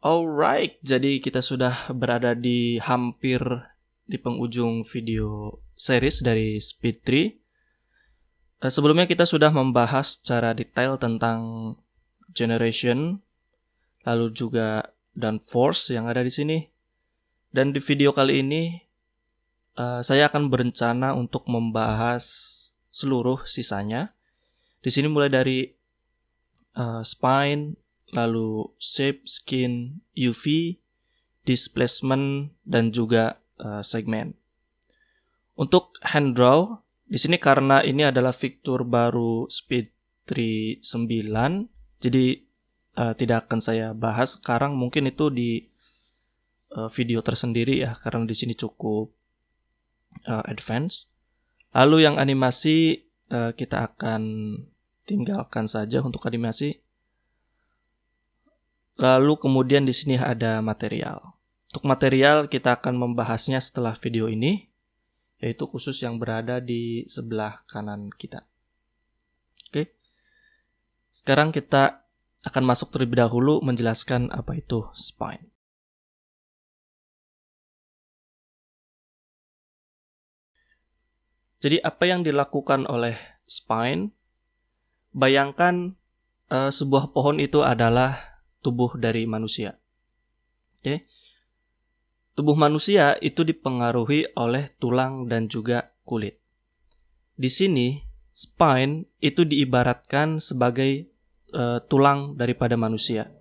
Alright, jadi kita sudah berada di hampir di penghujung video series dari Speed 3. Sebelumnya kita sudah membahas secara detail tentang generation, lalu juga downforce yang ada di sini. Dan di video kali ini saya akan berencana untuk membahas seluruh sisanya. Di sini mulai dari spine, lalu shape, skin, UV, displacement, dan juga segment. Untuk hand draw, di sini karena ini adalah fitur baru Speed 3.9, jadi tidak akan saya bahas sekarang. Mungkin itu di video tersendiri ya, karena di sini cukup advance. Lalu yang animasi kita akan tinggalkan saja untuk animasi. Lalu kemudian di sini ada material. Untuk material kita akan membahasnya setelah video ini, yaitu khusus yang berada di sebelah kanan kita. Oke. Sekarang kita akan masuk terlebih dahulu menjelaskan apa itu spine. Jadi apa yang dilakukan oleh spine? Bayangkan sebuah pohon itu adalah tubuh dari manusia. Oke. Tubuh manusia itu dipengaruhi oleh tulang dan juga kulit. Di sini, spine itu diibaratkan sebagai tulang daripada manusia.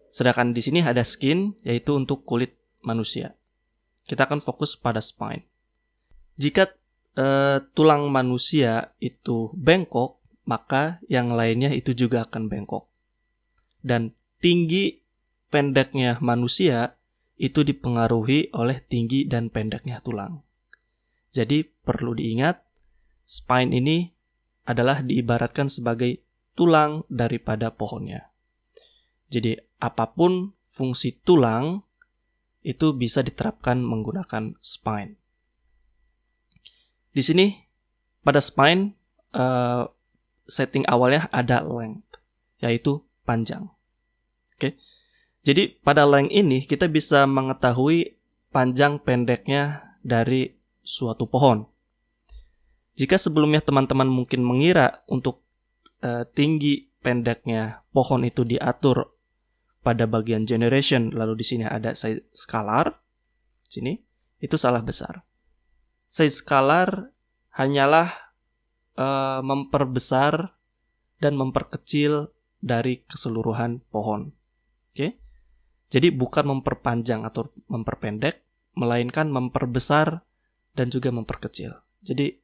Sedangkan di sini ada skin, yaitu untuk kulit manusia. Kita akan fokus pada spine. Jika tulang manusia itu bengkok, maka yang lainnya itu juga akan bengkok. Dan tinggi pendeknya manusia itu dipengaruhi oleh tinggi dan pendeknya tulang. Jadi perlu diingat, spine ini adalah diibaratkan sebagai tulang daripada pohonnya. Jadi apapun fungsi tulang itu bisa diterapkan menggunakan spine. Di sini pada spine setting awalnya ada length, yaitu panjang. Oke. Jadi pada length ini kita bisa mengetahui panjang pendeknya dari suatu pohon. Jika sebelumnya teman-teman mungkin mengira untuk tinggi pendeknya pohon itu diatur pada bagian generation, lalu di sini ada size scalar, sini itu salah besar. Size scalar hanyalah memperbesar dan memperkecil dari keseluruhan pohon. Oke. Jadi bukan memperpanjang atau memperpendek, melainkan memperbesar dan juga memperkecil. Jadi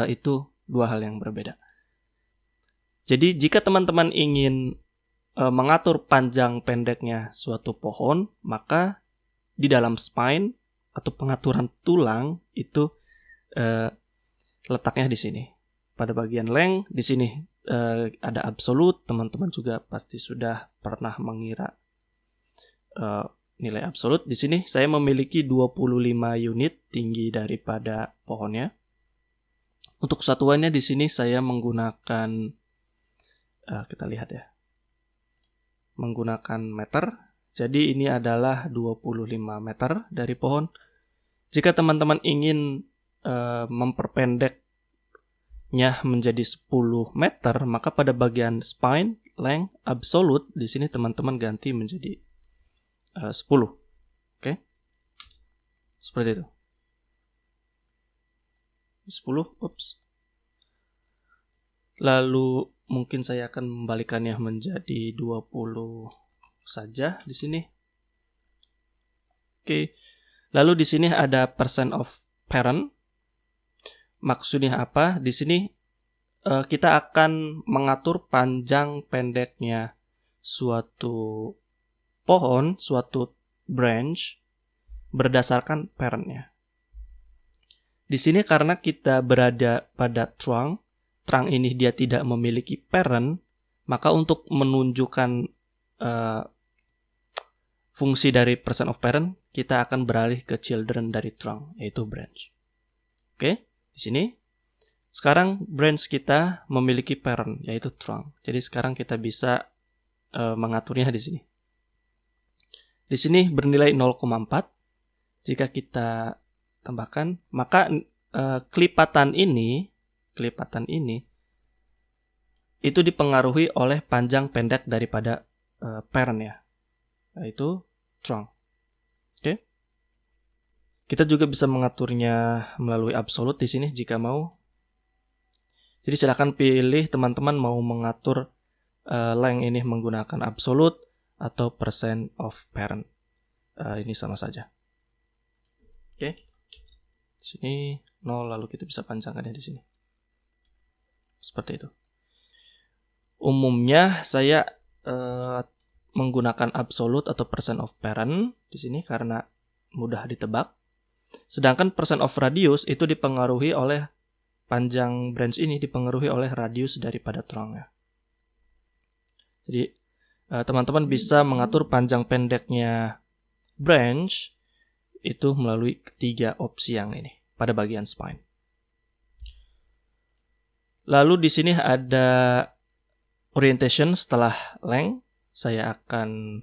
itu dua hal yang berbeda. Jadi jika teman-teman ingin mengatur panjang pendeknya suatu pohon, maka di dalam spine atau pengaturan tulang itu letaknya di sini. Pada bagian length di sini ada absolute. Teman-teman juga pasti sudah pernah mengira nilai absolute. Di sini saya memiliki 25 unit tinggi daripada pohonnya. Untuk satuannya di sini saya menggunakan kita lihat ya. Menggunakan meter. Jadi ini adalah 25 meter dari pohon. Jika teman-teman ingin memperpendeknya menjadi 10 meter, maka pada bagian spine, length, absolute, di sini teman-teman ganti menjadi 10. Oke. Seperti itu. 10, ups. Lalu mungkin saya akan membalikannya menjadi 20 saja di sini. Oke. Lalu di sini ada percent of parent. Maksudnya apa? Di sini kita akan mengatur panjang pendeknya suatu pohon, suatu branch berdasarkan parentnya. Di sini karena kita berada pada trunk ini dia tidak memiliki parent, maka untuk menunjukkan fungsi dari percent of parent, kita akan beralih ke children dari trunk, yaitu branch. Oke, di sini. Sekarang branch kita memiliki parent, yaitu trunk. Jadi sekarang kita bisa mengaturnya di sini. Di sini bernilai 0,4. Jika kita tambahkan, maka kelipatan ini itu dipengaruhi oleh panjang pendek daripada parent ya, yaitu trunk. Oke. Kita juga bisa mengaturnya melalui absolute di sini jika mau. Jadi silakan pilih teman-teman mau mengatur length ini menggunakan absolute atau percent of parent. Ini sama saja. Oke. Di sini 0, lalu kita bisa panjangkannya di sini. Seperti itu. Umumnya saya menggunakan absolute atau percent of parent di sini karena mudah ditebak. Sedangkan percent of radius itu dipengaruhi oleh panjang branch ini dipengaruhi oleh radius daripada trunknya. Jadi teman-teman bisa mengatur panjang pendeknya branch itu melalui ketiga opsi yang ini pada bagian spine. Lalu di sini ada orientation setelah length. Saya akan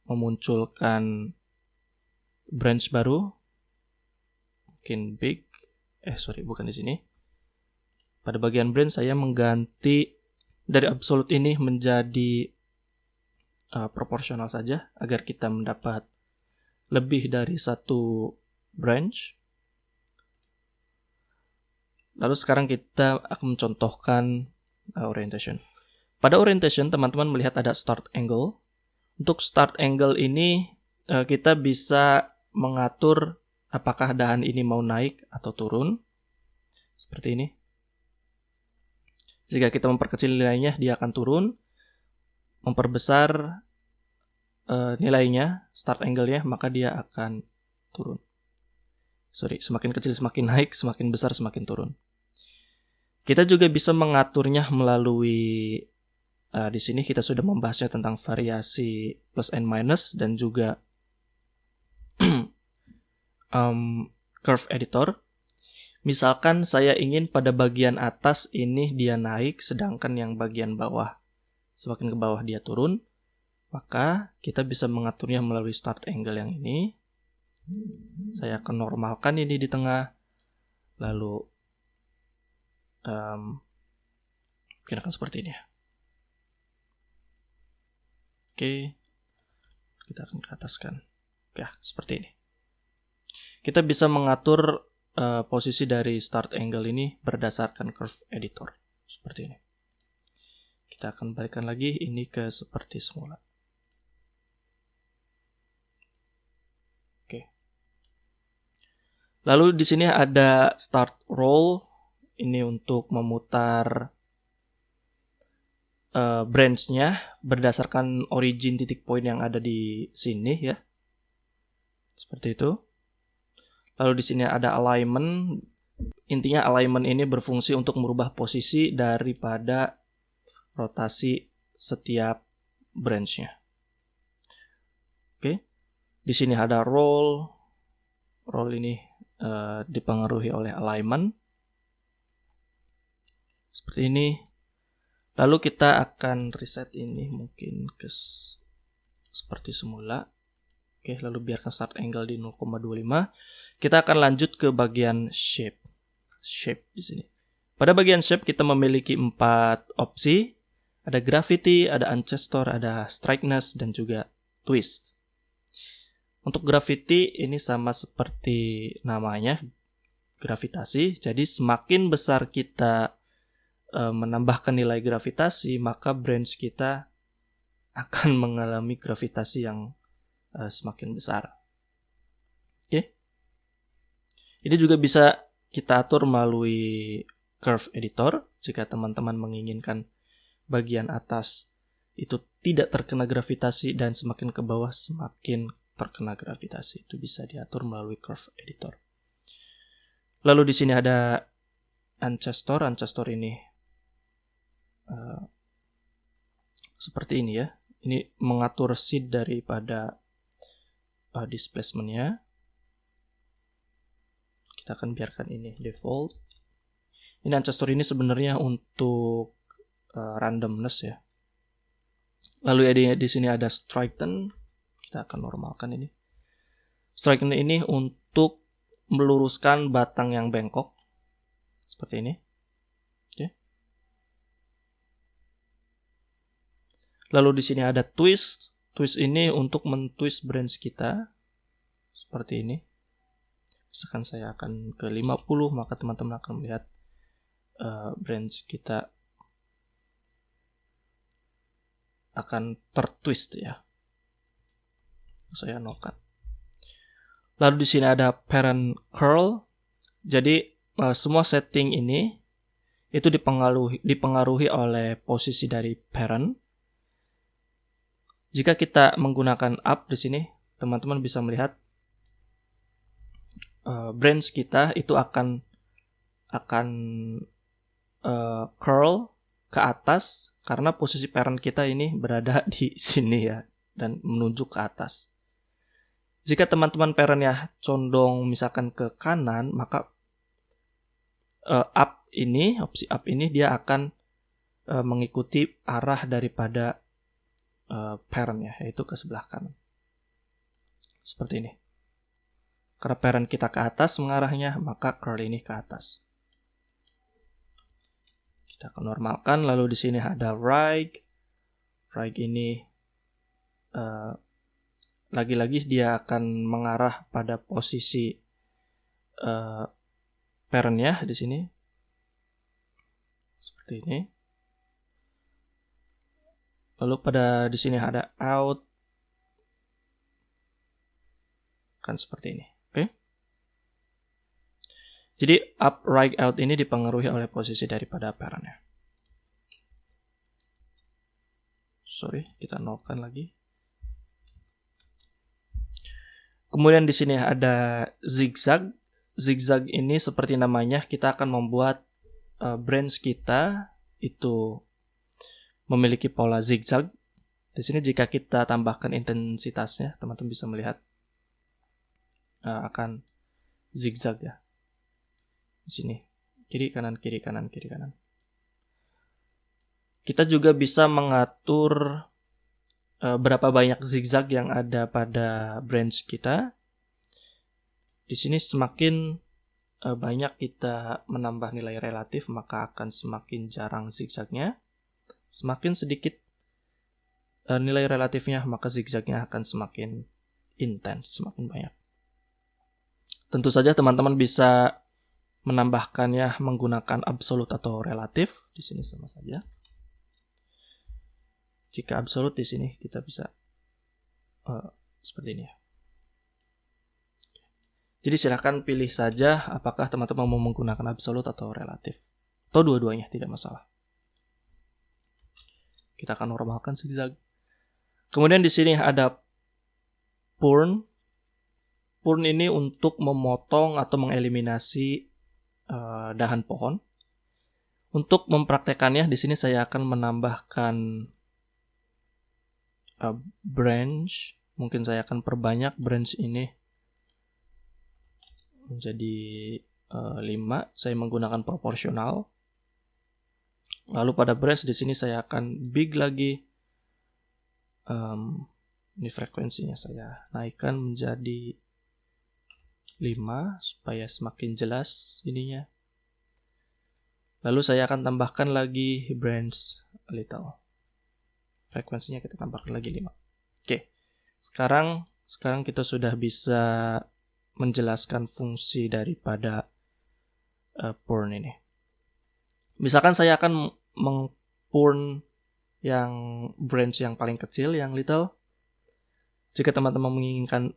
memunculkan branch baru. Mungkin big. Bukan di sini. Pada bagian branch saya mengganti dari absolute ini menjadi proporsional saja agar kita mendapat lebih dari satu branch. Lalu sekarang kita akan mencontohkan orientation. Pada orientation teman-teman melihat ada start angle. Untuk start angle ini kita bisa mengatur apakah dahan ini mau naik atau turun. Seperti ini. Jika kita memperkecil nilainya, dia akan turun. Memperbesar nilainya, start angle-nya, maka dia akan turun. Semakin kecil semakin naik, semakin besar semakin turun. Kita juga bisa mengaturnya melalui di sini kita sudah membahasnya tentang variasi plus and minus dan juga curve editor. Misalkan saya ingin pada bagian atas ini dia naik, sedangkan yang bagian bawah semakin ke bawah dia turun, maka kita bisa mengaturnya melalui start angle yang ini. Saya akan normalkan ini di tengah, lalu mungkin akan seperti ini ya. Oke, kita akan ke ataskan. Ya, seperti ini. Kita bisa mengatur posisi dari start angle ini berdasarkan curve editor. Seperti ini. Kita akan balikkan lagi ini ke seperti semula. Oke. Lalu di sini ada start roll. Ini untuk memutar branch-nya berdasarkan origin titik point yang ada di sini ya. Seperti itu. Lalu di sini ada alignment. Intinya alignment ini berfungsi untuk merubah posisi daripada rotasi setiap branch-nya. Oke. Di sini ada roll. Roll ini dipengaruhi oleh alignment. Seperti ini. Lalu kita akan reset ini mungkin ke seperti semula. Oke, lalu biarkan start angle di 0,25. Kita akan lanjut ke bagian shape. Shape di sini. Pada bagian shape kita memiliki 4 opsi. Ada gravity, ada ancestor, ada straighteness, dan juga twist. Untuk gravity ini sama seperti namanya, gravitasi. Jadi semakin besar kita menambahkan nilai gravitasi, maka branch kita akan mengalami gravitasi yang semakin besar. Oke. Ini juga bisa kita atur melalui curve editor. Jika teman-teman menginginkan bagian atas itu tidak terkena gravitasi dan semakin ke bawah semakin terkena gravitasi, itu bisa diatur melalui curve editor. Lalu di sini ada ancestor. Ancestor ini seperti ini ya. Ini mengatur seed daripada displacement-nya. Kita akan biarkan ini default. Ini ancestor ini sebenarnya untuk randomness ya. Lalu di sini ada straighten. Kita akan normalkan ini. Straighten ini untuk meluruskan batang yang bengkok. Seperti ini. Oke. Lalu di sini ada twist. Twist ini untuk mentwist branch kita. Seperti ini. Misalkan saya akan ke 50, maka teman-teman akan melihat branch kita akan tertwist ya. Saya nolkan. Lalu di sini ada parent curl. Jadi semua setting ini itu dipengaruhi oleh posisi dari parent. Jika kita menggunakan up di sini, teman-teman bisa melihat branch kita itu akan curl ke atas karena posisi parent kita ini berada di sini ya dan menunjuk ke atas. Jika teman-teman parentnya condong misalkan ke kanan, maka opsi up ini dia akan mengikuti arah daripada parent ya, yaitu ke sebelah kanan. Seperti ini. Karena parent kita ke atas mengarahnya, maka curl ini ke atas. Kita akan normalkan. Lalu di sini ada right. Right ini lagi-lagi dia akan mengarah pada posisi parentnya di sini. Seperti ini. Lalu di sini ada out. Kan seperti ini. Oke. Jadi up, right, out ini dipengaruhi oleh posisi daripada parentnya. Sorry, kita nolkan lagi. Kemudian di sini ada zigzag. Zigzag ini seperti namanya, kita akan membuat branch kita itu memiliki pola zigzag. Di sini jika kita tambahkan intensitasnya, teman-teman bisa melihat akan zigzag ya. Di sini kiri kanan kiri kanan kiri kanan. Kita juga bisa mengatur berapa banyak zigzag yang ada pada branch kita. Di sini semakin banyak kita menambah nilai relatif, maka akan semakin jarang zigzagnya. Semakin sedikit nilai relatifnya, maka zigzagnya akan semakin intens, semakin banyak. Tentu saja teman-teman bisa menambahkannya menggunakan absolut atau relatif. Di sini sama saja. Jika absolut di sini kita bisa seperti ini ya. Jadi silakan pilih saja apakah teman-teman mau menggunakan absolut atau relatif. Atau dua-duanya, tidak masalah. Kita akan normalkan zigzag. Kemudian di sini ada prune. Prune ini untuk memotong atau mengeliminasi dahan pohon. Untuk mempraktekannya, di sini saya akan menambahkan branch. Mungkin saya akan perbanyak branch ini menjadi 5. Saya menggunakan proporsional. Lalu pada branch di sini saya akan big lagi. Ini frekuensinya saya naikkan menjadi 5 supaya semakin jelas ininya. Lalu saya akan tambahkan lagi branch little. Frekuensinya kita tambahkan lagi 5. Oke. Sekarang kita sudah bisa menjelaskan fungsi daripada prune ini. Misalkan saya akan meng-prune yang branch yang paling kecil, yang little. Jika teman-teman menginginkan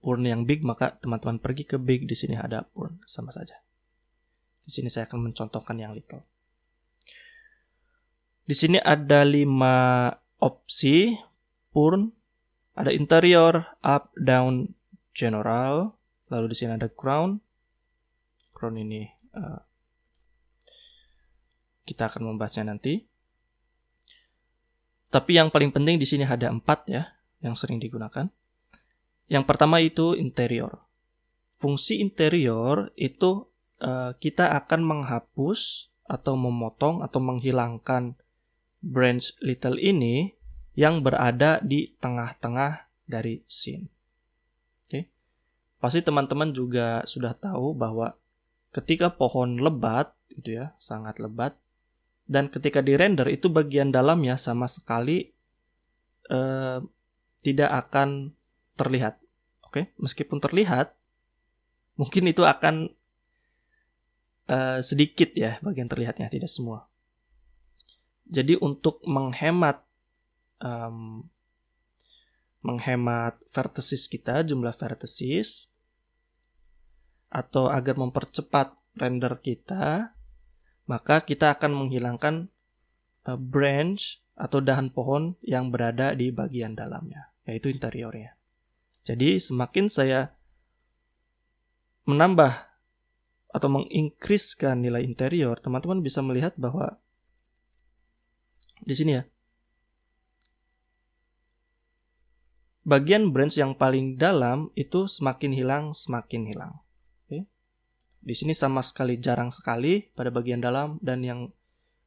prune yang big, maka teman-teman pergi ke big. Di sini ada prune, sama saja. Di sini saya akan mencontohkan yang little. Di sini ada 5 opsi prune. Ada interior, up, down, general. Lalu di sini ada crown. Crown ini kita akan membahasnya nanti. Tapi yang paling penting di sini ada 4 ya, yang sering digunakan. Yang pertama itu interior. Fungsi interior itu kita akan menghapus atau memotong atau menghilangkan branch little ini yang berada di tengah-tengah dari scene. Oke. Pasti teman-teman juga sudah tahu bahwa ketika pohon lebat, gitu ya, sangat lebat, dan ketika di-render itu bagian dalamnya sama sekali tidak akan terlihat. Oke, meskipun terlihat, mungkin itu akan sedikit ya bagian terlihatnya, tidak semua. Jadi untuk menghemat vertices kita, jumlah vertices, atau agar mempercepat render kita, maka kita akan menghilangkan branch atau dahan pohon yang berada di bagian dalamnya, yaitu interiornya. Jadi semakin saya menambah atau mengincreasekan nilai interior, teman-teman bisa melihat bahwa di sini ya, bagian branch yang paling dalam itu semakin hilang. Oke. Di sini sama sekali jarang sekali pada bagian dalam, dan yang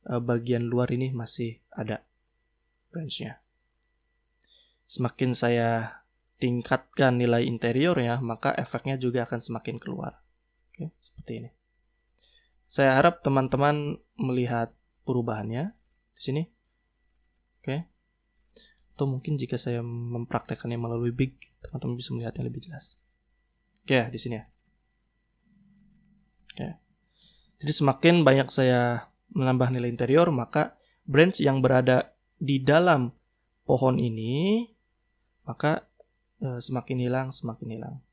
bagian luar ini masih ada branch-nya. Semakin saya tingkatkan nilai interiornya, maka efeknya juga akan semakin keluar. Oke, seperti ini. Saya harap teman-teman melihat perubahannya di sini. Oke. Atau mungkin jika saya mempraktekkannya melalui Big, teman-teman bisa melihatnya lebih jelas. Oke, di sini ya. Oke. Jadi semakin banyak saya menambah nilai interior, maka branch yang berada di dalam pohon ini, maka semakin hilang.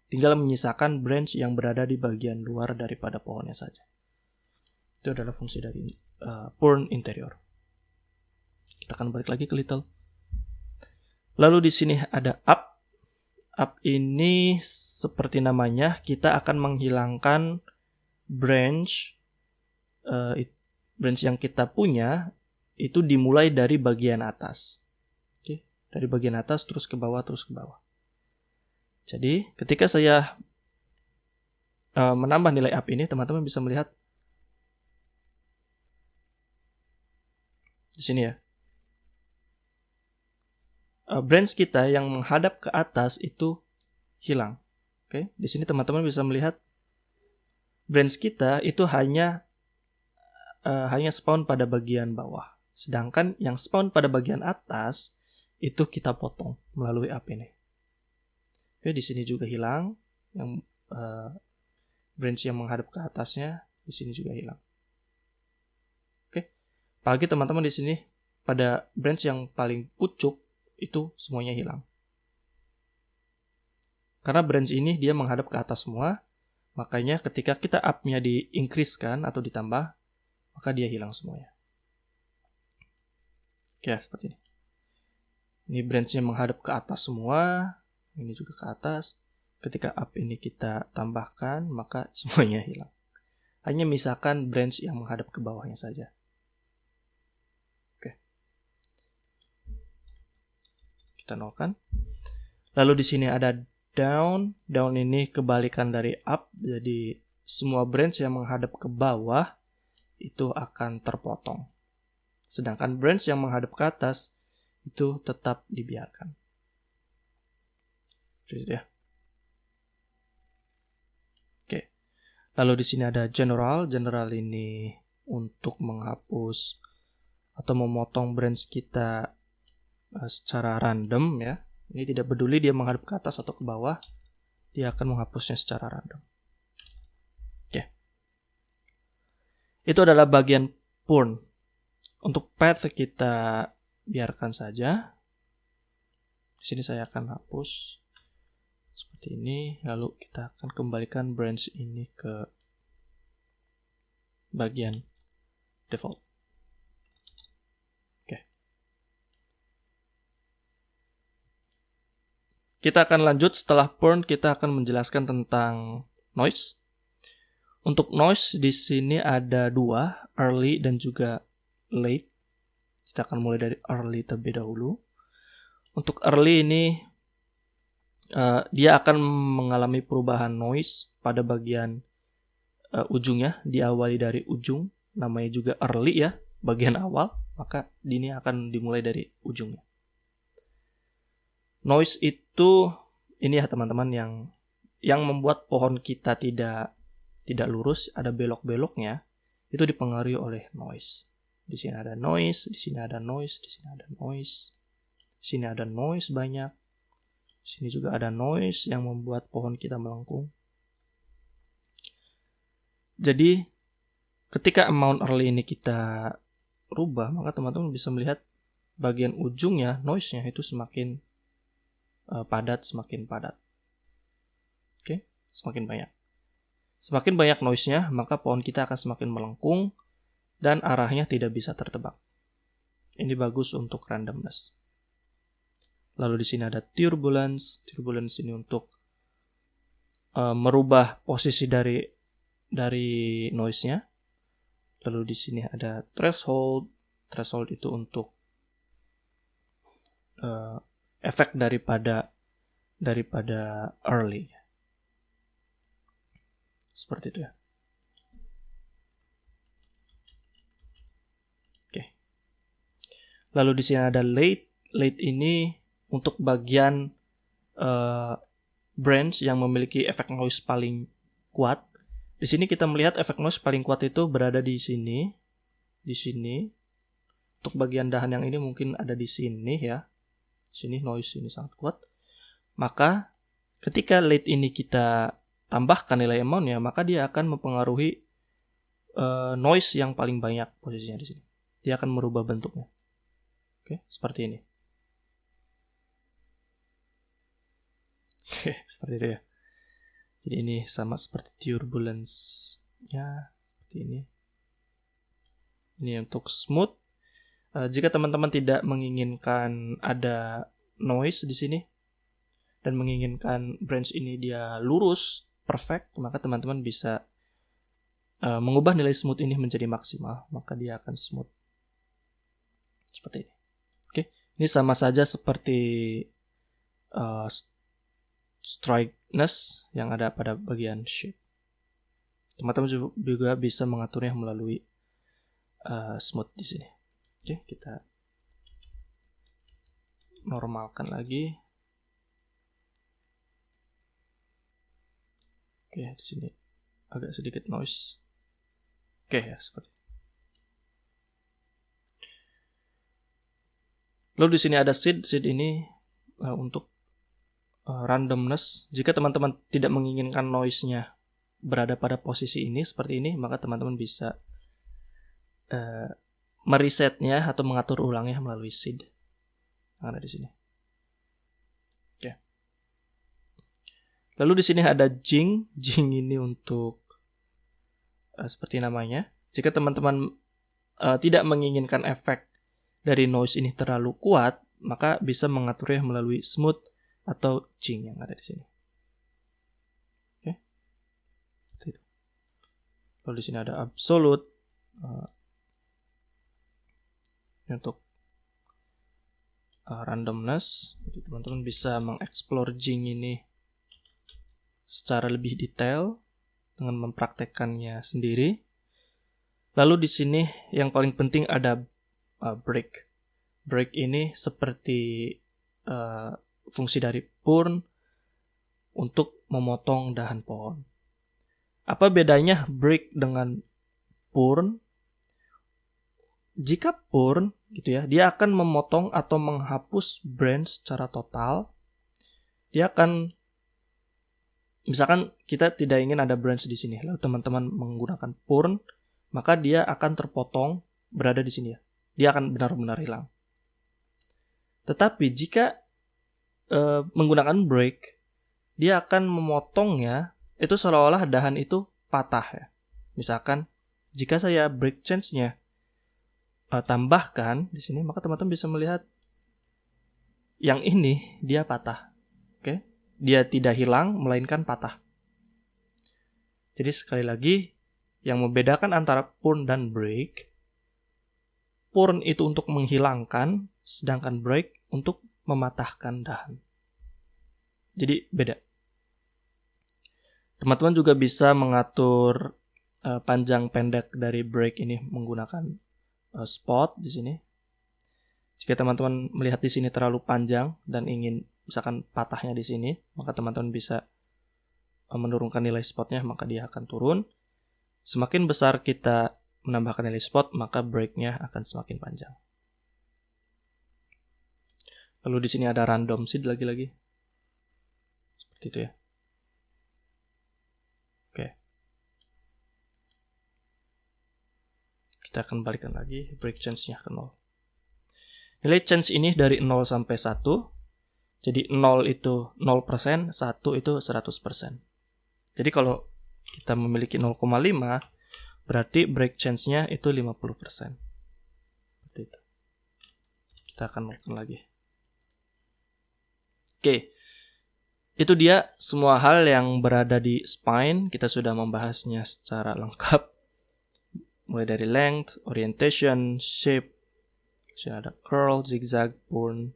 Tinggal menyisakan branch yang berada di bagian luar daripada pohonnya saja. Itu adalah fungsi dari Purn interior. Kita akan balik lagi ke Little. Lalu di sini ada Up. Up ini seperti namanya, kita akan menghilangkan branch yang kita punya itu dimulai dari bagian atas. Oke, dari bagian atas terus ke bawah. Jadi ketika saya menambah nilai Up ini, teman-teman bisa melihat di sini ya. Branch kita yang menghadap ke atas itu hilang. Oke, di sini teman-teman bisa melihat branch kita itu hanya spawn pada bagian bawah. Sedangkan yang spawn pada bagian atas itu kita potong melalui Up ini. Oke, di sini juga hilang. Yang branch yang menghadap ke atasnya di sini juga hilang. Oke, apalagi teman-teman di sini pada branch yang paling pucuk itu semuanya hilang. Karena branch ini dia menghadap ke atas semua, makanya ketika kita up-nya di-increase-kan atau ditambah, maka dia hilang semuanya. Oke, seperti ini. Ini branch-nya menghadap ke atas semua, ini juga ke atas. Ketika up ini kita tambahkan, maka semuanya hilang. Hanya misalkan branch yang menghadap ke bawahnya saja. Kita nolkan. Lalu di sini ada down. Down ini kebalikan dari up. Jadi semua branch yang menghadap ke bawah itu akan terpotong. Sedangkan branch yang menghadap ke atas itu tetap dibiarkan. Gitu ya. Oke. Lalu di sini ada general. General ini untuk menghapus atau memotong branch kita secara random ya. Ini tidak peduli dia menghadap ke atas atau ke bawah, dia akan menghapusnya secara random. Oke. Itu adalah bagian Purn. Untuk path kita biarkan saja. Di sini saya akan hapus seperti ini, lalu kita akan kembalikan branch ini ke bagian default. Kita akan lanjut setelah Purn, kita akan menjelaskan tentang noise. Untuk noise di sini ada dua, early dan juga late. Kita akan mulai dari early terlebih dahulu. Untuk early ini dia akan mengalami perubahan noise pada bagian ujungnya, diawali dari ujung, namanya juga early ya, bagian awal, maka ini akan dimulai dari ujungnya. Noise itu ini ya teman-teman yang membuat pohon kita tidak lurus, ada belok-beloknya, itu dipengaruhi oleh noise. Di sini ada noise, di sini ada noise, di sini ada noise. Di sini ada noise banyak. Di sini juga ada noise yang membuat pohon kita melengkung. Jadi ketika amount early ini kita rubah, maka teman-teman bisa melihat bagian ujungnya, noise-nya itu semakin padat, semakin padat. Oke, semakin banyak. Semakin banyak noise-nya, maka pohon kita akan semakin melengkung dan arahnya tidak bisa tertebak. Ini bagus untuk randomness. Lalu di sini ada turbulence. Turbulence ini untuk merubah posisi dari noise-nya. Lalu di sini ada threshold. Threshold itu untuk efek daripada early. Seperti itu ya. Oke. Lalu di sini ada late. Late ini untuk bagian branch yang memiliki efek noise paling kuat. Di sini kita melihat efek noise paling kuat itu berada di sini. Di sini. Untuk bagian dahan yang ini mungkin ada di sini ya. Sini noise ini sangat kuat. Maka ketika late ini kita tambahkan nilai amount-nya, maka dia akan mempengaruhi noise yang paling banyak posisinya di sini. Dia akan merubah bentuknya. Oke, seperti ini. Oke, seperti itu ya. Jadi ini sama seperti turbulence-nya, seperti ini. Ini untuk smooth. Jika teman-teman tidak menginginkan ada noise di sini dan menginginkan branch ini dia lurus, perfect, maka teman-teman bisa mengubah nilai smooth ini menjadi maksimal, maka dia akan smooth. Seperti ini. Oke, ini sama saja seperti strikeness yang ada pada bagian shape. Teman-teman juga bisa mengaturnya melalui smooth di sini. Oke, kita normalkan lagi. Oke, di sini agak sedikit noise. Oke, ya seperti. Lalu di sini ada seed. Seed ini untuk randomness. Jika teman-teman tidak menginginkan noise-nya berada pada posisi ini seperti ini, maka teman-teman bisa meresetnya atau mengatur ulangnya melalui seed yang ada di sini. Oke. Lalu di sini ada jing. Jing ini untuk seperti namanya. Jika teman-teman tidak menginginkan efek dari noise ini terlalu kuat, maka bisa mengaturnya melalui smooth atau jing yang ada di sini. Oke. Seperti itu. Lalu di sini ada absolute. Untuk randomness, jadi teman-teman bisa mengeksplor jing ini secara lebih detail dengan mempraktekkannya sendiri. Lalu di sini yang paling penting ada break. Break ini seperti fungsi dari prune untuk memotong dahan pohon. Apa bedanya break dengan prune? Jika prune gitu ya, dia akan memotong atau menghapus branch secara total. Dia akan, misalkan kita tidak ingin ada branch di sini, lalu teman-teman menggunakan prune, maka dia akan terpotong berada di sini ya. Dia akan benar-benar hilang. Tetapi jika menggunakan break, dia akan memotongnya itu seolah-olah dahan itu patah ya. Misalkan jika saya break change-nya tambahkan di sini, maka teman-teman bisa melihat yang ini dia patah. Oke? Dia tidak hilang melainkan patah. Jadi sekali lagi yang membedakan antara prune dan break, prune itu untuk menghilangkan, sedangkan break untuk mematahkan dahan. Jadi beda. Teman-teman juga bisa mengatur panjang pendek dari break ini menggunakan spot di sini. Jika teman-teman melihat di sini terlalu panjang dan ingin misalkan patahnya di sini, maka teman-teman bisa menurunkan nilai spotnya, maka dia akan turun. Semakin besar kita menambahkan nilai spot, maka breaknya akan semakin panjang. Lalu di sini ada random seed lagi-lagi. Seperti itu ya. Oke. Kita akan balikan lagi, break chance-nya ke 0. Nilai chance ini dari 0 sampai 1. Jadi 0 itu 0%, 1 itu 100%. Jadi kalau kita memiliki 0,5, berarti break chance-nya itu 50%. Seperti itu. Kita akan melakukan lagi. Oke. Itu dia semua hal yang berada di spine. Kita sudah membahasnya secara lengkap. Mulai dari length, orientation, shape, ada curl, zigzag, burn,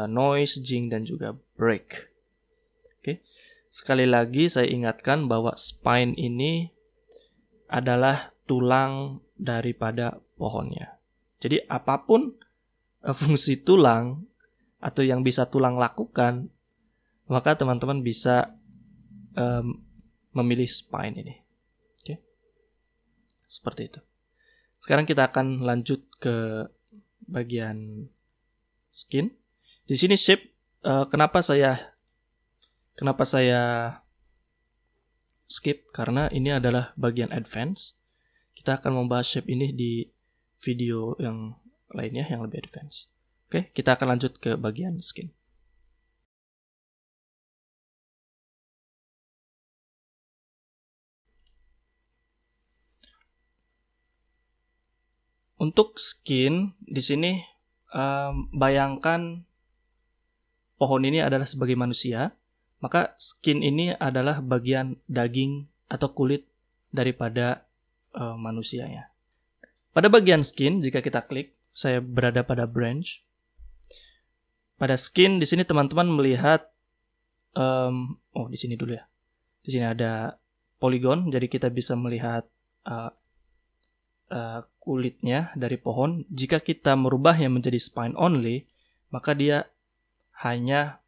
noise, jing, dan juga break. Oke. Sekali lagi saya ingatkan bahwa spine ini adalah tulang daripada pohonnya. Jadi apapun fungsi tulang atau yang bisa tulang lakukan, maka teman-teman bisa memilih spine ini. Oke. Seperti itu. Sekarang kita akan lanjut ke bagian skin. Di sini shape, kenapa saya skip? Karena ini adalah bagian advance. Kita akan membahas shape ini di video yang lainnya yang lebih advance. Oke, kita akan lanjut ke bagian skin. Untuk skin di sini bayangkan pohon ini adalah sebagai manusia. Maka skin ini adalah bagian daging atau kulit daripada manusianya. Pada bagian skin, jika kita klik, saya berada pada branch. Pada skin, di sini teman-teman melihat, di sini dulu ya. Di sini ada polygon, jadi kita bisa melihat kulitnya dari pohon. Jika kita merubahnya menjadi spine only, maka dia hanya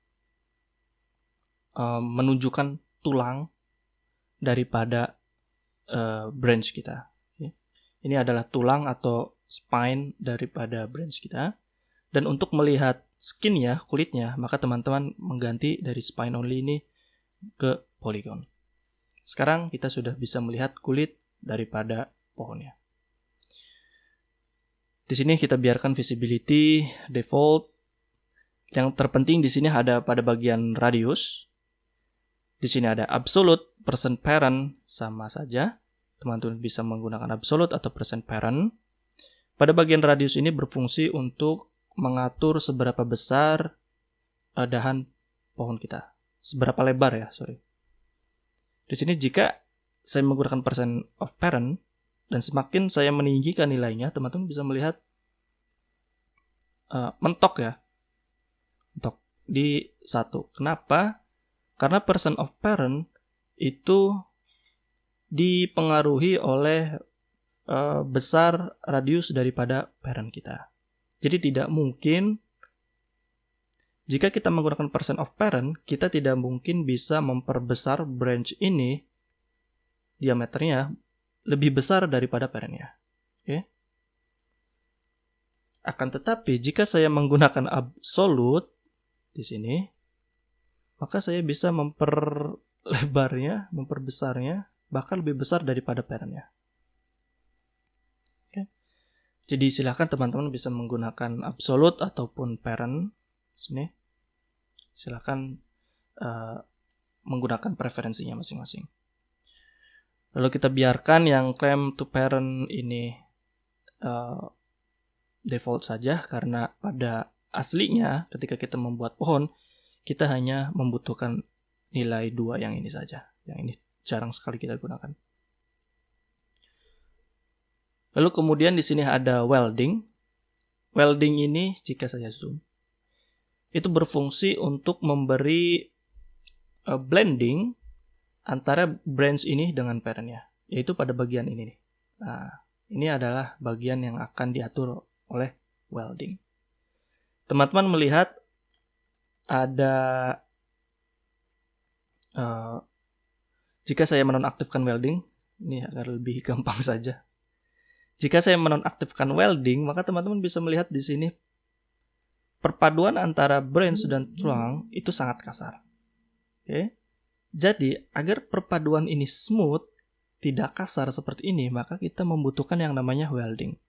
menunjukkan tulang daripada branch kita. Ini adalah tulang atau spine daripada branch kita. Dan untuk melihat skinnya, kulitnya, maka teman-teman mengganti dari spine only ini ke polygon. Sekarang kita sudah bisa melihat kulit daripada pohonnya. Di sini kita biarkan visibility, default. Yang terpenting di sini ada pada bagian radius. Di sini ada absolute, percent parent, sama saja. Teman-teman bisa menggunakan absolute atau percent parent. Pada bagian radius ini berfungsi untuk mengatur seberapa besar dahan pohon kita. Seberapa lebar ya, sorry. Di sini jika saya menggunakan percent of parent, dan semakin saya meninggikan nilainya, teman-teman bisa melihat mentok ya. Mentok di 1. Kenapa? Karena percent of parent itu dipengaruhi oleh besar radius daripada parent kita. Jadi tidak mungkin, jika kita menggunakan percent of parent, kita tidak mungkin bisa memperbesar branch ini diameternya lebih besar daripada parentnya. Oke? Akan tetapi jika saya menggunakan absolute di sini, maka saya bisa memperlebarnya, memperbesarnya, bahkan lebih besar daripada parentnya. Oke. Jadi silakan teman-teman bisa menggunakan absolute ataupun parent. Sini. Silakan menggunakan preferensinya masing-masing. Lalu kita biarkan yang claim to parent ini default saja, karena pada aslinya ketika kita membuat pohon, kita hanya membutuhkan nilai 2 yang ini saja. Yang ini jarang sekali kita gunakan. Lalu kemudian di sini ada welding. Welding ini jika saya zoom, itu berfungsi untuk memberi blending antara branch ini dengan parentnya, yaitu pada bagian ini nih. Nah, ini adalah bagian yang akan diatur oleh welding. Teman-teman melihat ada jika saya menonaktifkan welding, ini agar lebih gampang saja. Jika saya menonaktifkan welding, maka teman-teman bisa melihat di sini perpaduan antara branch dan tulang itu sangat kasar. Oke. Jadi, agar perpaduan ini smooth, tidak kasar seperti ini, maka kita membutuhkan yang namanya welding.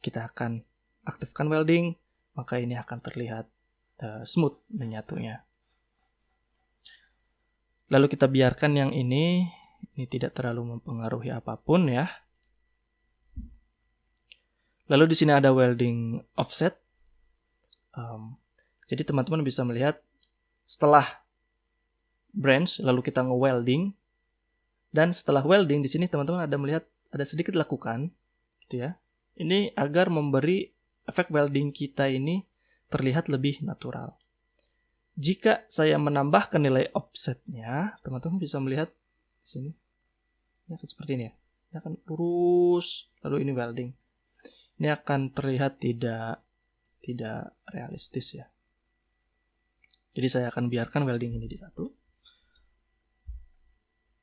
Kita akan aktifkan welding, maka ini akan terlihat smooth menyatunya. Lalu kita biarkan yang ini tidak terlalu mempengaruhi apapun ya. Lalu di sini ada welding offset. Jadi teman-teman bisa melihat setelah branch lalu kita nge-welding, dan setelah welding di sini teman-teman ada melihat ada sedikit lekukan gitu ya. Ini agar memberi efek welding kita ini terlihat lebih natural. Jika saya menambahkan nilai offsetnya, teman-teman bisa melihat di sini. Ini akan seperti ini ya. Ini akan lurus, lalu ini welding. Ini akan terlihat tidak realistis ya. Jadi saya akan biarkan welding ini di satu.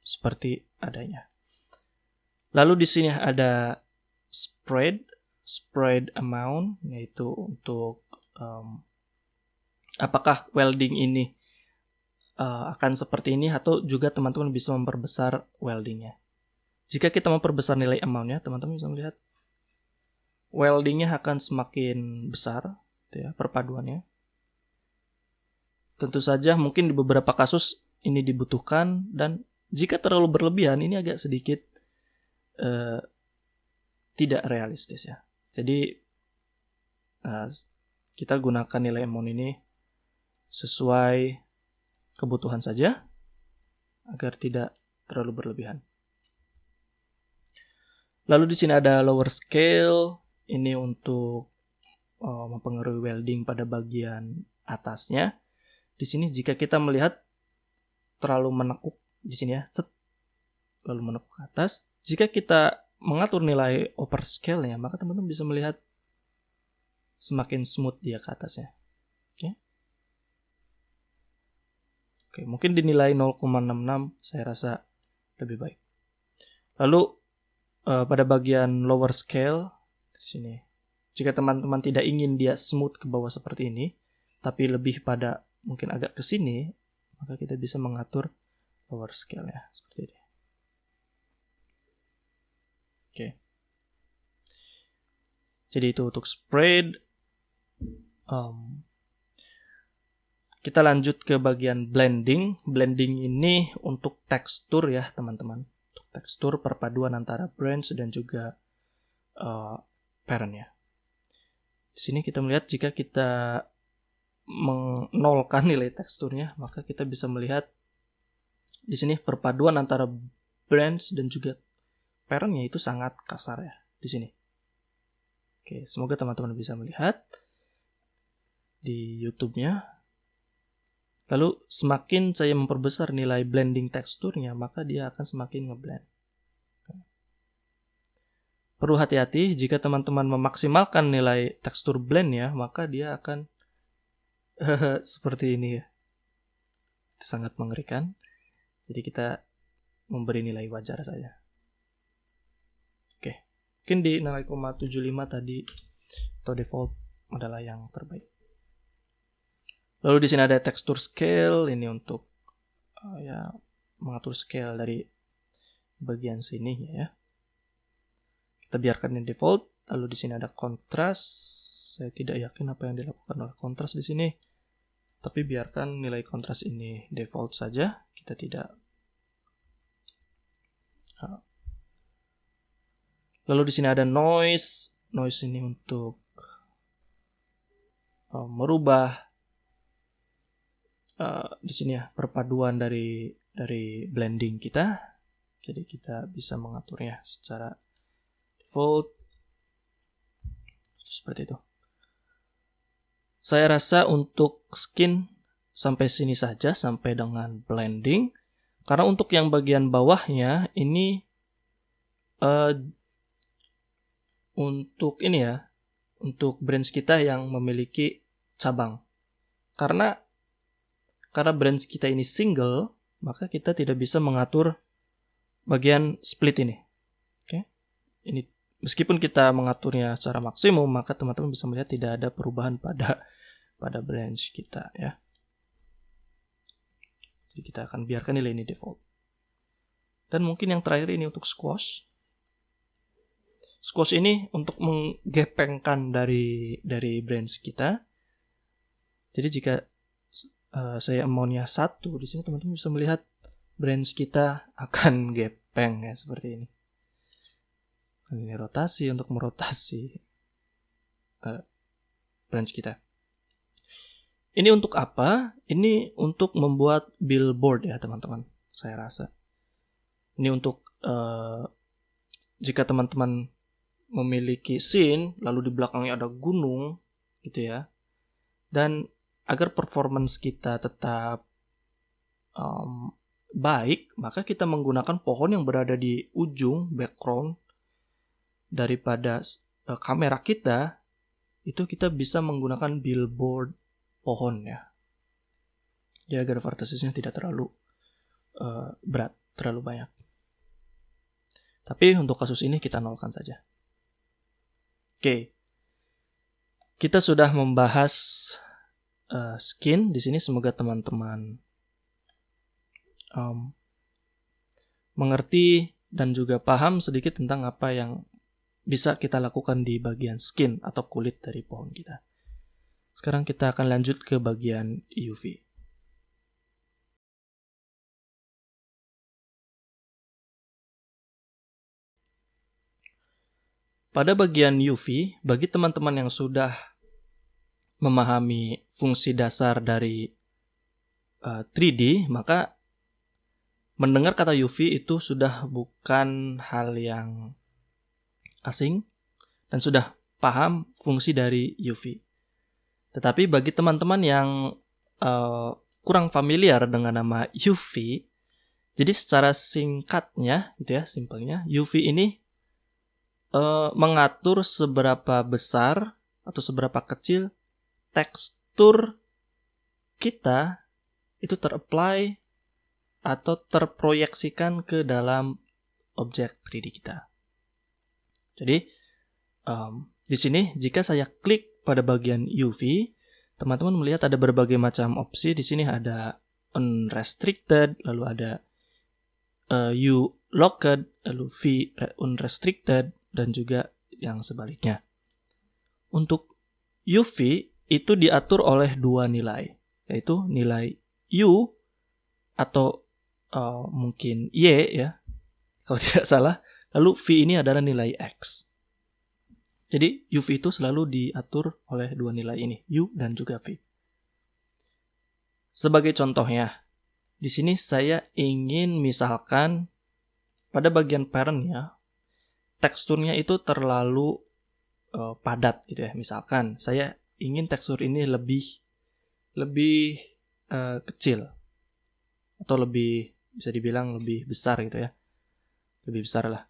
Seperti adanya. Lalu di sini ada spread amount, yaitu untuk apakah welding ini akan seperti ini, atau juga teman-teman bisa memperbesar weldingnya. Jika kita memperbesar nilai amount-nya, teman-teman bisa melihat weldingnya akan semakin besar gitu ya, perpaduannya. Tentu saja mungkin di beberapa kasus ini dibutuhkan, dan jika terlalu berlebihan ini agak sedikit tidak realistis ya. Jadi kita gunakan nilai amount ini sesuai kebutuhan saja agar tidak terlalu berlebihan. Lalu di sini ada lower scale, ini untuk mempengaruhi welding pada bagian atasnya. Di sini jika kita melihat terlalu menekuk di sini ya, lalu menekuk ke atas. Jika kita mengatur nilai upper scale-nya, maka teman-teman bisa melihat semakin smooth dia ke atasnya. Oke, mungkin dinilai 0,66 saya rasa lebih baik. Lalu pada bagian lower scale di sini, jika teman-teman tidak ingin dia smooth ke bawah seperti ini, tapi lebih pada mungkin agak ke sini, maka kita bisa mengatur lower scale ya, seperti ini. Oke. Jadi itu untuk spread. Kita lanjut ke bagian blending. Blending ini untuk tekstur ya teman-teman. Untuk tekstur perpaduan antara branch dan juga parent ya. Di sini kita melihat jika kita menolkan nilai teksturnya, maka kita bisa melihat di sini perpaduan antara branch dan juga parentnya itu sangat kasar ya di sini. Oke, semoga teman-teman bisa melihat di YouTube-nya. Lalu semakin saya memperbesar nilai blending teksturnya, maka dia akan semakin ngeblend. Perlu hati-hati jika teman-teman memaksimalkan nilai tekstur blendnya, maka dia akan seperti ini ya. Sangat mengerikan. Jadi kita memberi nilai wajar saja. Oke, mungkin di 0,75 tadi atau default adalah yang terbaik. Lalu di sini ada texture scale, ini untuk mengatur scale dari bagian sini ya. Kita biarkan yang default. Lalu di sini ada kontras. Saya tidak yakin apa yang dilakukan oleh kontras di sini. Tapi biarkan nilai kontras ini default saja. Kita tidak. Lalu di sini ada noise. Noise ini untuk merubah di sini ya perpaduan dari blending kita. Jadi kita bisa mengaturnya secara default seperti itu. Saya rasa untuk skin sampai sini saja, sampai dengan blending. Karena untuk yang bagian bawahnya ini untuk ini ya, untuk branch kita yang memiliki cabang. Karena karena branch kita ini single, maka kita tidak bisa mengatur bagian split ini. Oke. Ini meskipun kita mengaturnya secara maksimum, maka teman-teman bisa melihat tidak ada perubahan pada branch kita ya. Jadi kita akan biarkan nilai ini default. Dan mungkin yang terakhir ini untuk squash. Squash ini untuk menggepengkan dari branch kita. Jadi jika saya amount-nya 1, di sini teman-teman bisa melihat branch kita akan gepeng ya seperti ini. Ini rotasi untuk merotasi branch kita. Ini untuk apa? Ini untuk membuat billboard ya teman-teman, saya rasa. Ini untuk jika teman-teman memiliki scene, lalu di belakangnya ada gunung, gitu ya. Dan agar performance kita tetap baik, maka kita menggunakan pohon yang berada di ujung background daripada kamera kita. Itu kita bisa menggunakan billboard pohon ya. Jadi agar verticesnya tidak terlalu berat, terlalu banyak. Tapi untuk kasus ini kita nolkan saja. Oke. Kita sudah membahas skin di sini. Semoga teman-teman mengerti dan juga paham sedikit tentang apa yang bisa kita lakukan di bagian skin atau kulit dari pohon kita. Sekarang kita akan lanjut ke bagian UV. Pada bagian UV, bagi teman-teman yang sudah memahami fungsi dasar dari 3D, maka mendengar kata UV itu sudah bukan hal yang asing dan sudah paham fungsi dari UV. Tetapi bagi teman-teman yang kurang familiar dengan nama UV, jadi secara singkatnya, gitu ya, simpelnya, UV ini mengatur seberapa besar atau seberapa kecil tekstur kita itu ter-apply atau terproyeksikan ke dalam objek 3D kita. Jadi di sini jika saya klik pada bagian UV, teman-teman melihat ada berbagai macam opsi. Di sini ada unrestricted, lalu ada U locked, lalu V unrestricted, dan juga yang sebaliknya. Untuk UV itu diatur oleh dua nilai, yaitu nilai U atau mungkin Y ya, kalau tidak salah. Lalu V ini adalah nilai X. Jadi UV itu selalu diatur oleh dua nilai ini, U dan juga V. Sebagai contohnya, di sini saya ingin misalkan pada bagian parent-nya, teksturnya itu terlalu padat gitu ya. Misalkan saya ingin tekstur ini lebih kecil atau lebih, bisa dibilang lebih besar gitu ya. Lebih besar lah.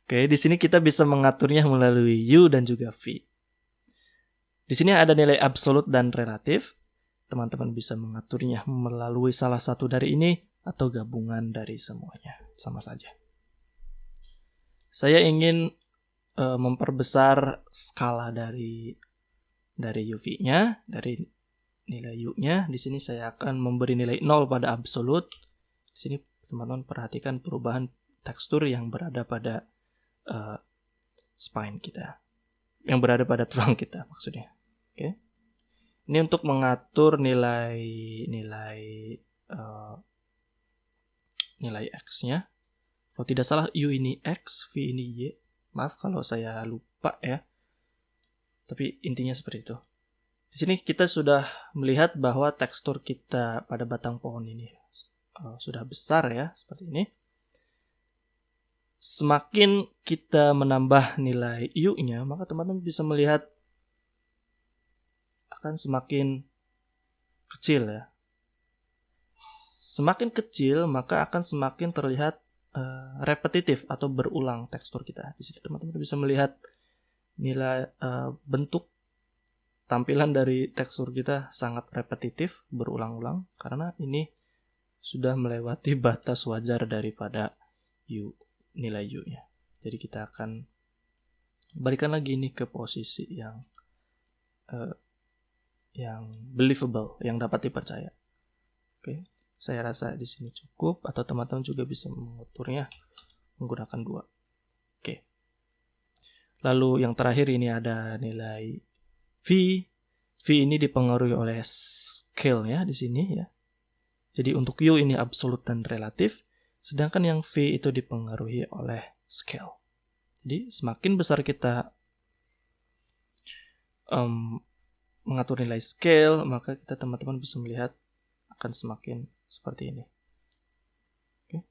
Oke, di sini kita bisa mengaturnya melalui U dan juga V. Di sini ada nilai absolut dan relatif. Teman-teman bisa mengaturnya melalui salah satu dari ini atau gabungan dari semuanya. Sama saja. Saya ingin memperbesar skala dari UV-nya, dari nilai U-nya. Di sini saya akan memberi nilai 0 pada absolut. Di sini teman-teman perhatikan perubahan tekstur yang berada pada spine kita, yang berada pada tulang kita maksudnya. Oke. Ini untuk mengatur nilai X-nya. Kalau tidak salah U ini X, V ini Y. Maaf kalau saya lupa ya. Tapi intinya seperti itu. Di sini kita sudah melihat bahwa tekstur kita pada batang pohon ini sudah besar ya, seperti ini. Semakin kita menambah nilai U-nya, maka teman-teman bisa melihat akan semakin kecil ya. Semakin kecil, maka akan semakin terlihat repetitif atau berulang tekstur kita. Di sini teman-teman bisa melihat nilai bentuk tampilan dari tekstur kita sangat repetitif, berulang-ulang, karena ini sudah melewati batas wajar daripada nilai U-nya. Jadi kita akan balikan lagi ini ke posisi yang believable, yang dapat dipercaya. Oke, saya rasa di sini cukup, atau teman-teman juga bisa mengaturnya menggunakan 2. Oke. Lalu yang terakhir ini ada nilai V. V ini dipengaruhi oleh scale ya di sini ya. Jadi untuk U ini absolut dan relatif, sedangkan yang V itu dipengaruhi oleh scale. Jadi semakin besar kita mengatur nilai scale, maka kita teman-teman bisa melihat akan semakin seperti ini. Oke.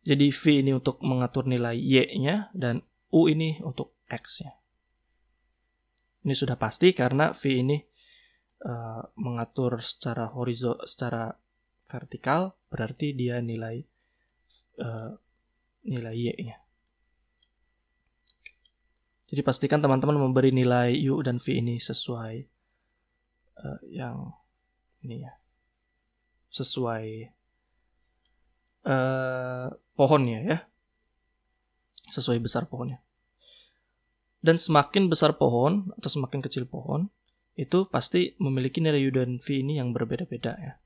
Jadi V ini untuk mengatur nilai Y-nya dan U ini untuk X-nya. Ini sudah pasti karena V ini mengatur secara secara vertikal, berarti dia nilai Y-nya. Jadi pastikan teman-teman memberi nilai U dan V ini sesuai yang ini ya, sesuai pohonnya ya, sesuai besar pohonnya. Dan semakin besar pohon atau semakin kecil pohon, itu pasti memiliki nilai U dan V ini yang berbeda-beda ya.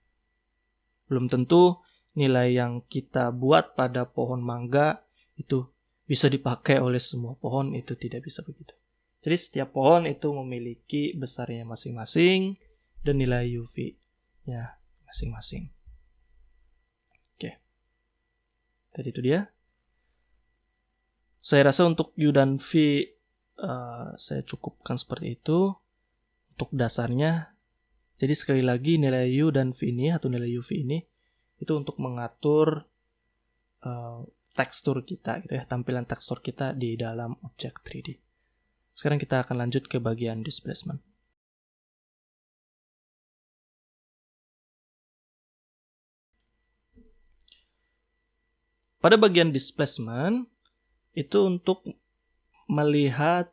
Belum tentu nilai yang kita buat pada pohon mangga itu bisa dipakai oleh semua pohon, itu tidak bisa begitu. Jadi setiap pohon itu memiliki besarnya masing-masing dan nilai UV-nya masing-masing. Oke. Tadi itu dia. Saya rasa untuk U dan V saya cukupkan seperti itu untuk dasarnya. Jadi sekali lagi nilai U dan V ini atau nilai UV ini itu untuk mengatur tekstur kita gitu ya, tampilan tekstur kita di dalam objek 3D. Sekarang kita akan lanjut ke bagian displacement. Pada bagian displacement itu untuk melihat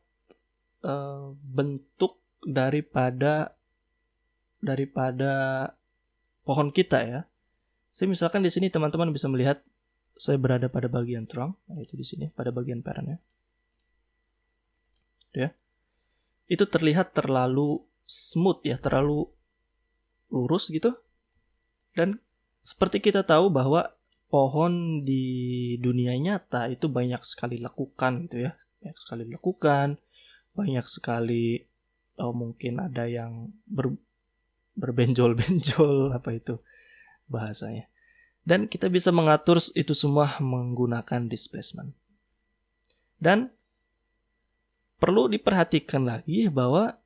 bentuk daripada pohon kita ya. Saya misalkan di sini teman-teman bisa melihat saya berada pada bagian trunk, yaitu di sini pada bagian parentnya. Ya. Itu terlihat terlalu smooth ya, terlalu lurus gitu. Dan seperti kita tahu bahwa pohon di dunia nyata itu banyak sekali lekukan gitu ya. Banyak sekali lekukan, banyak sekali mungkin ada yang berbenjol-benjol apa itu bahasanya. Dan kita bisa mengatur itu semua menggunakan displacement. Dan perlu diperhatikan lagi bahwa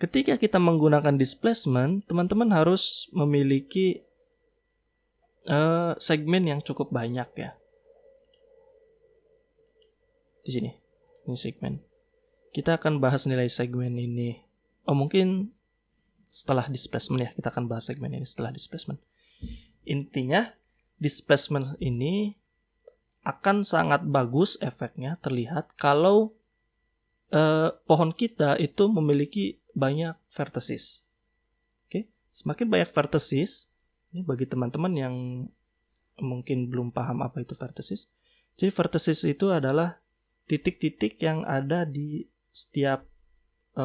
ketika kita menggunakan displacement, teman-teman harus memiliki segmen yang cukup banyak ya. Di sini, ini segmen. Kita akan bahas nilai segmen ini. Mungkin setelah displacement ya, kita akan bahas segmen ini setelah displacement. Intinya, displacement ini akan sangat bagus efeknya terlihat kalau pohon kita itu memiliki banyak vertices. Oke, semakin banyak vertices, ini bagi teman-teman yang mungkin belum paham apa itu vertices. Jadi vertices itu adalah titik-titik yang ada di setiap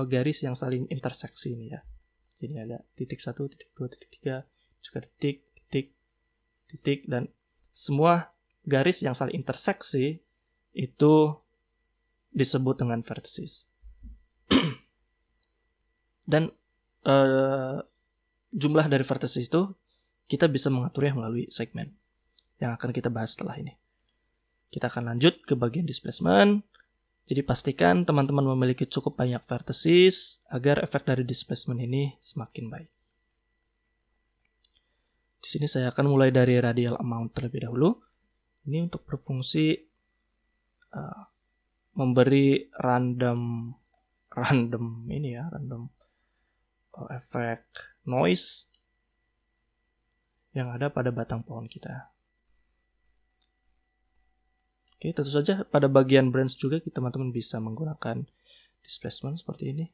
garis yang saling interseksi ini ya. Jadi ada titik 1, titik 2, titik 3, juga titik, dan semua garis yang saling interseksi itu disebut dengan vertices. Dan jumlah dari vertices itu kita bisa mengaturnya melalui segmen yang akan kita bahas setelah ini. Kita akan lanjut ke bagian displacement. Jadi pastikan teman-teman memiliki cukup banyak vertices agar efek dari displacement ini semakin baik. Di sini saya akan mulai dari radial amount terlebih dahulu. Ini untuk berfungsi memberi random efek noise yang ada pada batang pohon kita. Oke, tentu saja pada bagian branch juga teman-teman bisa menggunakan displacement seperti ini.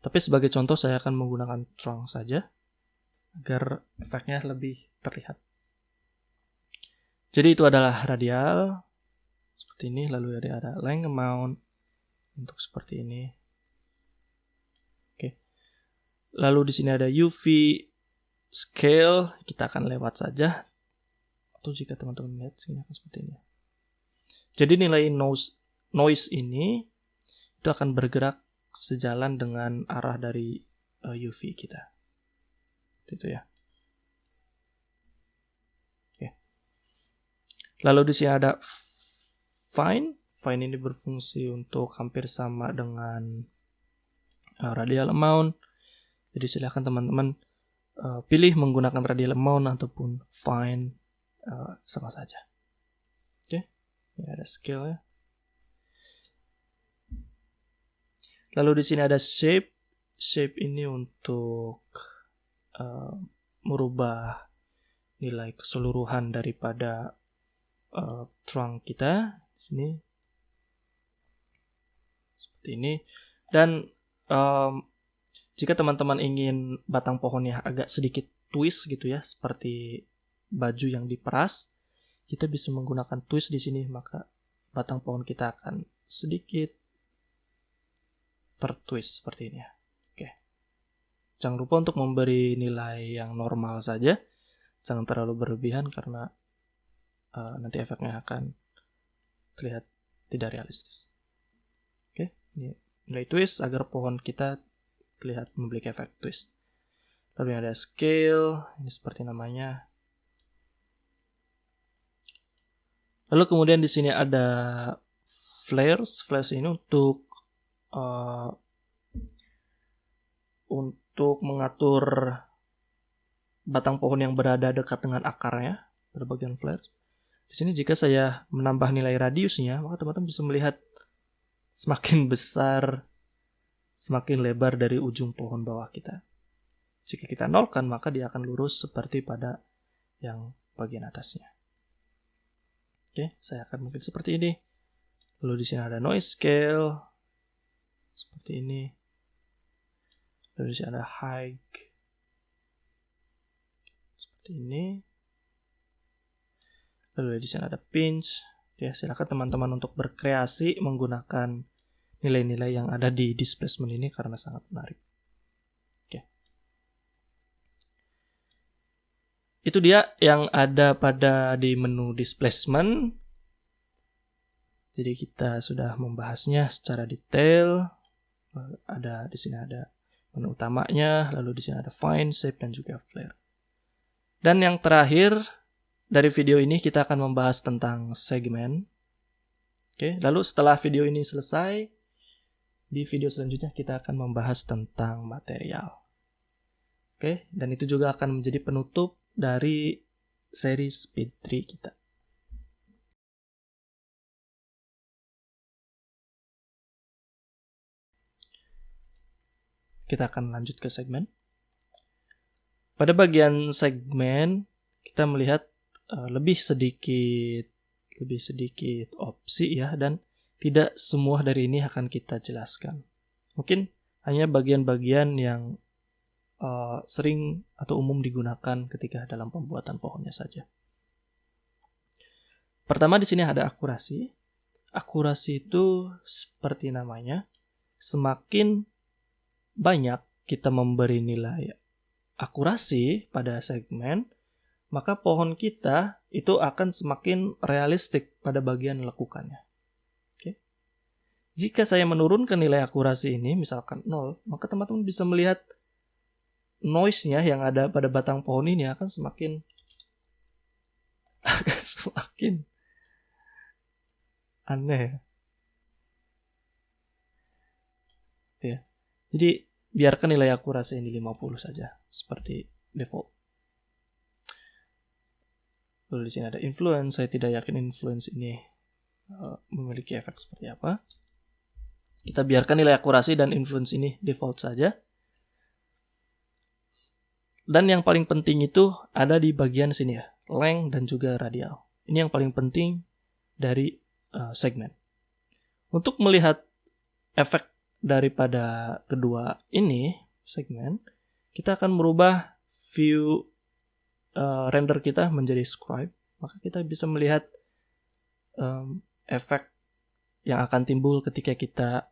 Tapi sebagai contoh saya akan menggunakan trunk saja agar efeknya lebih terlihat. Jadi itu adalah radial seperti ini, lalu ada length amount untuk seperti ini. Oke. Lalu di sini ada UV scale, kita akan lewat saja. Atau jika teman-teman lihat sini akan seperti ini. Jadi nilai noise ini itu akan bergerak sejalan dengan arah dari UV kita. Itu ya. Oke. Lalu di sini ada fine. Fine ini berfungsi untuk hampir sama dengan radial amount. Jadi silakan teman-teman pilih menggunakan radial amount ataupun fine, sama saja. Oke. Ini ada scale ya. Lalu di sini ada shape. Shape ini untuk merubah nilai keseluruhan daripada trunk kita. Di sini seperti ini. Dan jika teman-teman ingin batang pohonnya agak sedikit twist gitu ya, seperti baju yang diperas, kita bisa menggunakan twist di sini, maka batang pohon kita akan sedikit tertwist seperti ini ya. Oke. Jangan lupa untuk memberi nilai yang normal saja. Jangan terlalu berlebihan karena nanti efeknya akan terlihat tidak realistis. Oke, ini nilai twist agar pohon kita terlihat memiliki efek twist. Lalu ada scale, ini seperti namanya. Lalu kemudian di sini ada flares. Flares ini untuk mengatur batang pohon yang berada dekat dengan akarnya pada bagian flares. Di sini jika saya menambah nilai radiusnya, maka teman-teman bisa melihat semakin besar, semakin lebar dari ujung pohon bawah kita. Jika kita nolkan, maka dia akan lurus seperti pada yang bagian atasnya. Oke, saya akan mungkin seperti ini. Lalu di sini ada noise scale. Seperti ini. Lalu di sini ada high. Seperti ini. Lalu di sini ada pinch. Ya, silakan teman-teman untuk berkreasi menggunakan nilai-nilai yang ada di displacement ini karena sangat menarik. Oke. Itu dia yang ada di menu displacement. Jadi kita sudah membahasnya secara detail. Di sini ada menu utamanya, lalu di sini ada fine, shape, dan juga flare. Dan yang terakhir dari video ini kita akan membahas tentang segmen. Oke, lalu setelah video ini selesai, di video selanjutnya kita akan membahas tentang material. Oke, dan itu juga akan menjadi penutup dari seri Speed Tree kita. Kita akan lanjut ke segmen. Pada bagian segmen, kita melihat lebih sedikit opsi ya, dan tidak semua dari ini akan kita jelaskan. Mungkin hanya bagian-bagian yang sering atau umum digunakan ketika dalam pembuatan pohonnya saja. Pertama di sini ada akurasi. Akurasi itu seperti namanya, semakin banyak kita memberi nilai akurasi pada segmen, maka pohon kita itu akan semakin realistik pada bagian lekukannya. Oke. Jika saya menurunkan nilai akurasi ini, misalkan 0, maka teman-teman bisa melihat noise-nya yang ada pada batang pohon ini akan semakin aneh. Ya. Jadi biarkan nilai akurasi ini 50 saja, seperti default. Lalu di sini ada influence. Saya tidak yakin influence ini memiliki efek seperti apa. Kita biarkan nilai akurasi dan influence ini default saja. Dan yang paling penting itu ada di bagian sini ya, length dan juga radial. Ini yang paling penting dari segmen. Untuk melihat efek daripada kedua ini segmen, kita akan merubah view render kita menjadi scribe. Maka kita bisa melihat efek yang akan timbul ketika kita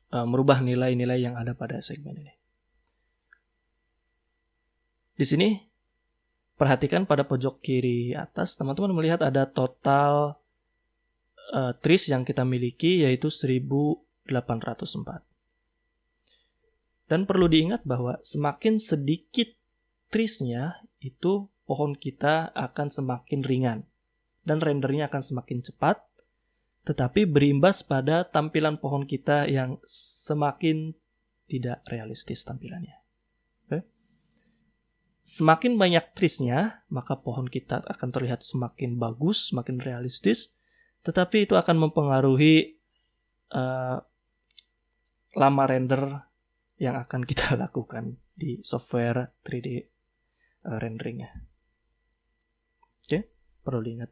merubah nilai-nilai yang ada pada segmen ini. Di sini, perhatikan pada pojok kiri atas, teman-teman melihat ada total trees yang kita miliki, yaitu 1804. Dan perlu diingat bahwa semakin sedikit trees-nya, itu pohon kita akan semakin ringan. Dan rendernya akan semakin cepat, tetapi berimbas pada tampilan pohon kita yang semakin tidak realistis tampilannya. Semakin banyak trees-nya, maka pohon kita akan terlihat semakin bagus, semakin realistis, tetapi itu akan mempengaruhi lama render yang akan kita lakukan di software 3D renderingnya. Oke, perlu diingat.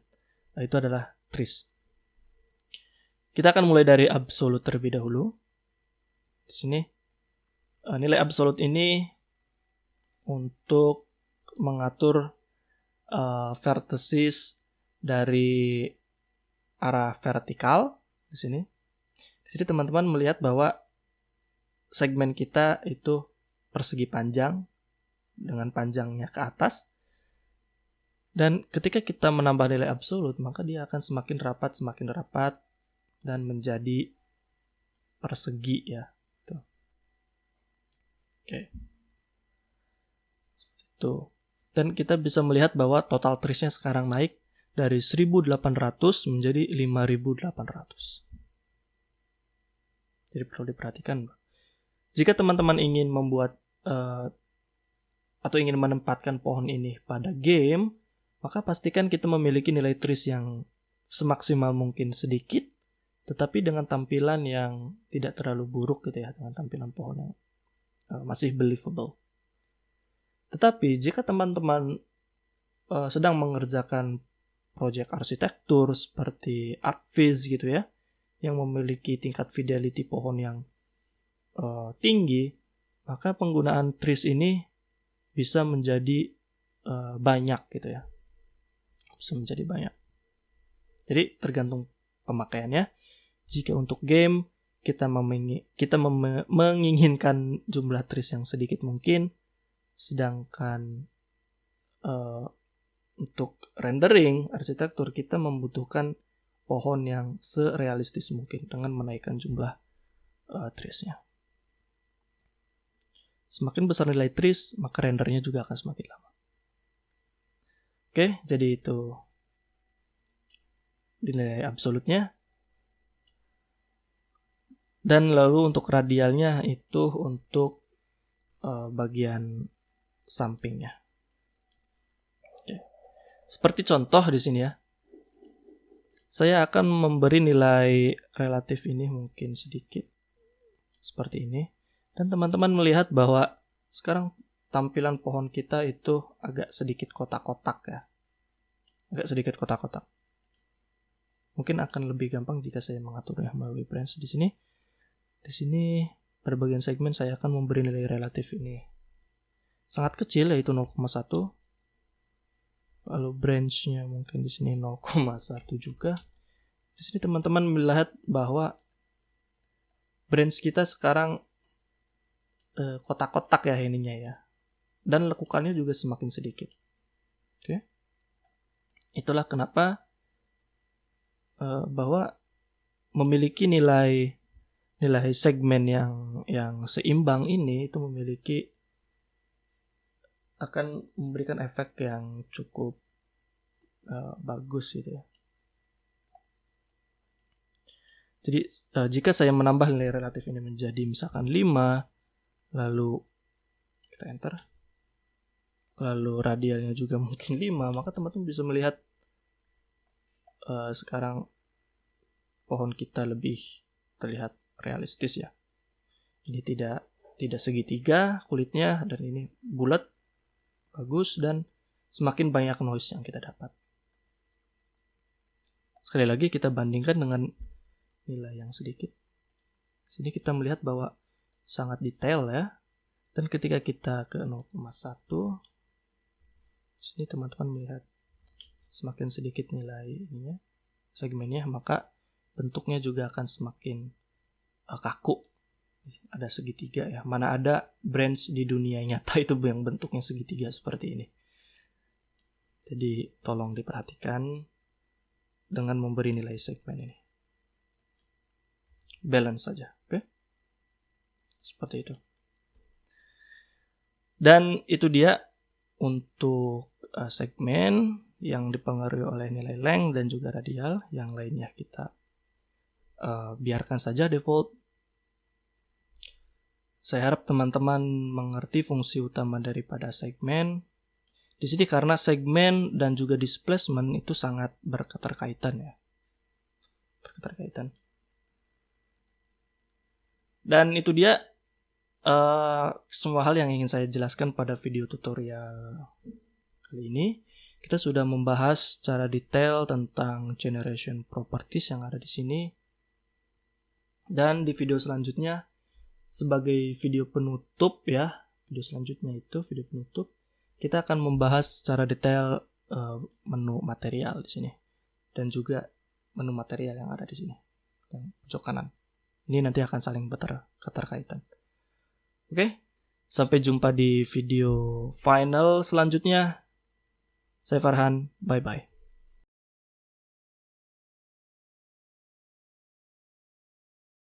Itu adalah trees. Kita akan mulai dari absolute terlebih dahulu. Di sini, nilai absolute ini untuk mengatur vertices dari arah vertikal di sini. Di sini teman-teman melihat bahwa segmen kita itu persegi panjang dengan panjangnya ke atas. Dan ketika kita menambah nilai absolut, maka dia akan semakin rapat dan menjadi persegi ya. Tuh. Oke. Tuh. Dan kita bisa melihat bahwa total trees-nya sekarang naik dari 1.800 menjadi 5.800. Jadi perlu diperhatikan. Jika teman-teman ingin membuat atau ingin menempatkan pohon ini pada game, maka pastikan kita memiliki nilai trees yang semaksimal mungkin sedikit, tetapi dengan tampilan yang tidak terlalu buruk gitu ya, dengan tampilan pohon yang masih believable. Tetapi jika teman-teman sedang mengerjakan proyek arsitektur seperti ArcViz gitu ya, yang memiliki tingkat fidelity pohon yang tinggi, maka penggunaan trees ini bisa menjadi banyak gitu ya. Bisa menjadi banyak. Jadi tergantung pemakaiannya. Jika untuk game kita menginginkan jumlah trees yang sedikit mungkin, sedangkan untuk rendering arsitektur kita membutuhkan pohon yang serealistis mungkin dengan menaikkan jumlah trees-nya. Semakin besar nilai trees, maka rendernya juga akan semakin lama. Oke, jadi itu nilai absolutnya. Dan lalu untuk radialnya itu untuk bagian sampingnya. Oke. Seperti contoh di sini ya. Saya akan memberi nilai relatif ini mungkin sedikit seperti ini. Dan teman-teman melihat bahwa sekarang tampilan pohon kita itu agak sedikit kotak-kotak ya. Agak sedikit kotak-kotak. Mungkin akan lebih gampang jika saya mengaturnya melalui branch di sini. Di sini pada bagian segmen saya akan memberi nilai relatif ini sangat kecil, yaitu 0,1. Lalu branch-nya mungkin di sini 0,1 juga. Di sini teman-teman melihat bahwa branch kita sekarang kotak-kotak ya ininya ya. Dan lekukannya juga semakin sedikit. Oke. Itulah kenapa bahwa memiliki nilai segmen yang seimbang ini itu memiliki akan memberikan efek yang cukup bagus gitu ya. Jadi jika saya menambah nilai relatif ini menjadi misalkan 5, lalu kita enter, lalu radialnya juga mungkin 5, maka teman-teman bisa melihat sekarang pohon kita lebih terlihat realistis ya. Ini tidak segitiga kulitnya, dan ini bulat, bagus, dan semakin banyak noise yang kita dapat. Sekali lagi kita bandingkan dengan nilai yang sedikit. Sini kita melihat bahwa sangat detail ya. Dan ketika kita ke 0,1, sini teman-teman melihat semakin sedikit nilai ininya, segmennya, maka bentuknya juga akan semakin kaku. Ada segitiga ya. Mana ada branch di dunia nyata itu yang bentuknya segitiga seperti ini. Jadi tolong diperhatikan dengan memberi nilai segmen ini. Balance saja, oke? Seperti itu. Dan itu dia untuk segmen yang dipengaruhi oleh nilai length dan juga radial. Yang lainnya kita biarkan saja default. Saya harap teman-teman mengerti fungsi utama daripada segmen. Di sini karena segmen dan juga displacement itu sangat berketerkaitan ya. Berketerkaitan. Dan itu dia semua hal yang ingin saya jelaskan pada video tutorial kali ini. Kita sudah membahas secara detail tentang generation properties yang ada di sini. Dan di video selanjutnya, sebagai video penutup ya, video selanjutnya itu video penutup, kita akan membahas secara detail menu material di sini dan juga menu material yang ada di sini, yang pojok kanan. Ini nanti akan saling keterkaitan. Oke, sampai jumpa di video final selanjutnya. Saya Farhan, bye-bye.